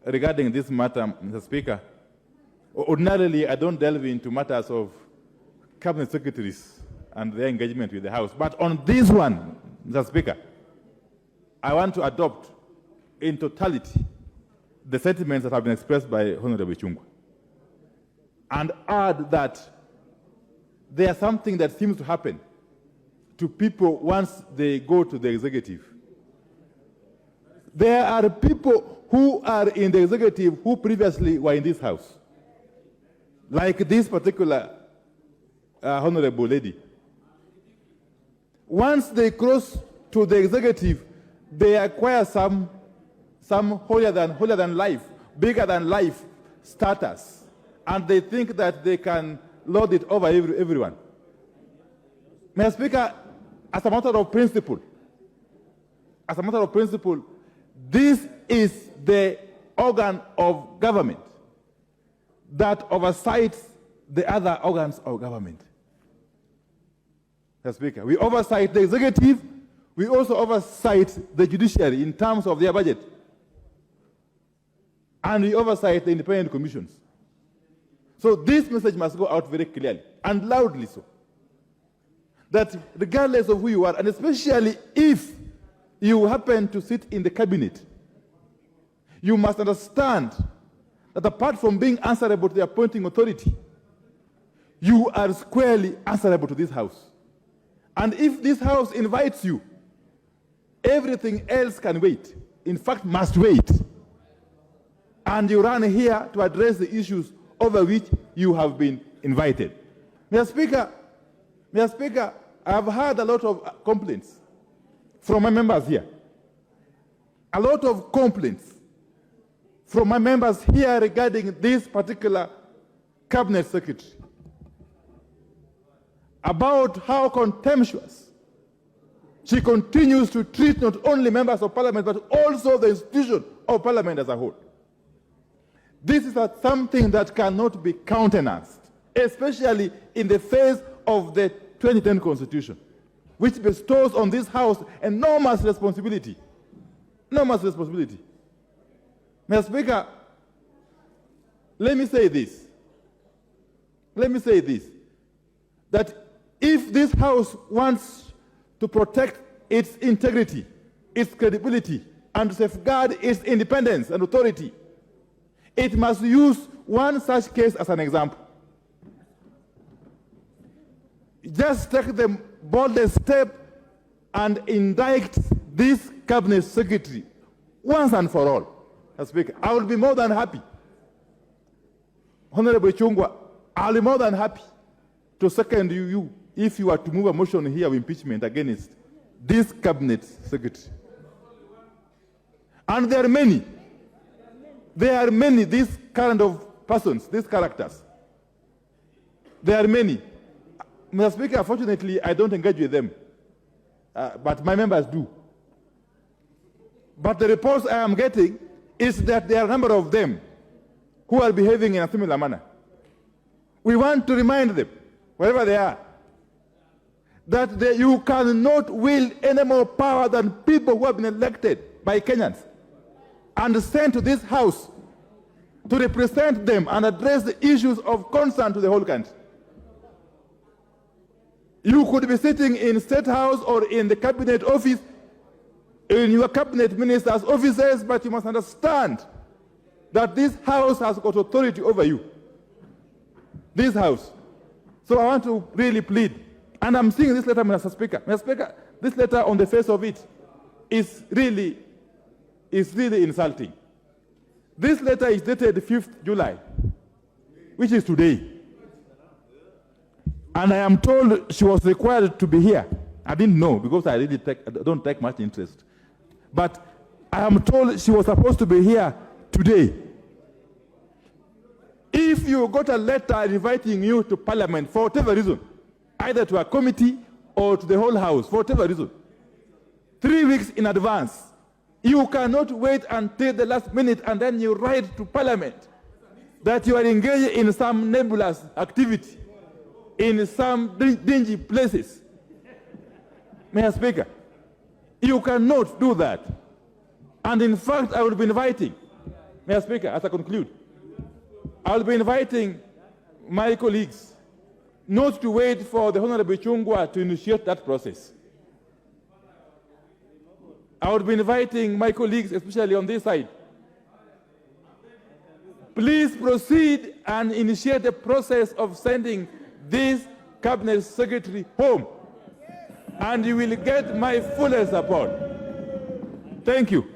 regarding this matter, Mr. Speaker, ordinarily I don't delve into matters of cabinet secretaries and their engagement with the House. But on this one, Mr. Speaker, I want to adopt in totality the sentiments that have been expressed by Honorable Chungwa and add that there's something that seems to happen to people once they go to the executive. There are people who are in the executive who previously were in this House, like this particular honorable lady. Once they cross to the executive, they acquire some holier than life, bigger than life status, and they think that they can lord it over everyone. Mr. Speaker, as a matter of principle, this is the organ of government that oversees the other organs of government. Mr. Speaker, we oversight the executive, we also oversight the judiciary in terms of their budget, and we oversight the independent commissions. So this message must go out very clearly and loudly so, that regardless of who you are, and especially if you happen to sit in the cabinet, you must understand that apart from being answerable to the appointing authority, you are squarely answerable to this House. And if this House invites you, everything else can wait. In fact, must wait. And you run here to address the issues over which you have been invited. Mr. Speaker, I have heard a lot of complaints from my members here. A lot of complaints from my members here regarding this particular cabinet secretary about how contemptuous she continues to treat not only members of parliament but also the institution of parliament as a whole. This is something that cannot be countenanced, especially in the face of the 2010 Constitution, which bestows on this House enormous responsibility. Enormous responsibility. Mr. Speaker, let me say this, that if this House wants to protect its integrity, its credibility, and to safeguard its independence and authority, it must use one such case as an example. Just take the boldest step and indict this cabinet secretary once and for all. Mr. Speaker, I will be more than happy. Honorable Chungwa, I will be more than happy to second you if you are to move a motion here of impeachment against this cabinet secretary. And there are many. There are many, these kind of persons, these characters. There are many. Mr. Speaker, unfortunately, I don't engage with them, but my members do. But the reports I am getting is that there are a number of them who are behaving in a similar manner. We want to remind them, wherever they are, that you cannot wield any more power than people who have been elected by Kenyans and sent to this House to represent them and address the issues of concern to the whole country. You could be sitting in State House or in the Cabinet office, in your Cabinet Minister's offices, but you must understand that this House has got authority over you. This House. So I want to really plead, and I'm seeing this letter, Mr. Speaker. Mr. Speaker, this letter on the face of it is really insulting. This letter is dated 5th July, which is today. And I am told she was required to be here. I didn't know because I really don't take much interest. But I am told she was supposed to be here today. If you got a letter inviting you to Parliament for whatever reason, either to a committee or to the whole House, for whatever reason, 3 weeks in advance, you cannot wait until the last minute and then you write to Parliament that you are engaged in some nebulous activity, in some dingy places. Mr. Speaker, you cannot do that. And in fact, I will be inviting Mr. Speaker, as I conclude, I'll be inviting my colleagues not to wait for the Honorable Chungwa to initiate that process. I would be inviting my colleagues, especially on this side, please proceed and initiate the process of sending this cabinet secretary home, and you will get my full support. Thank you.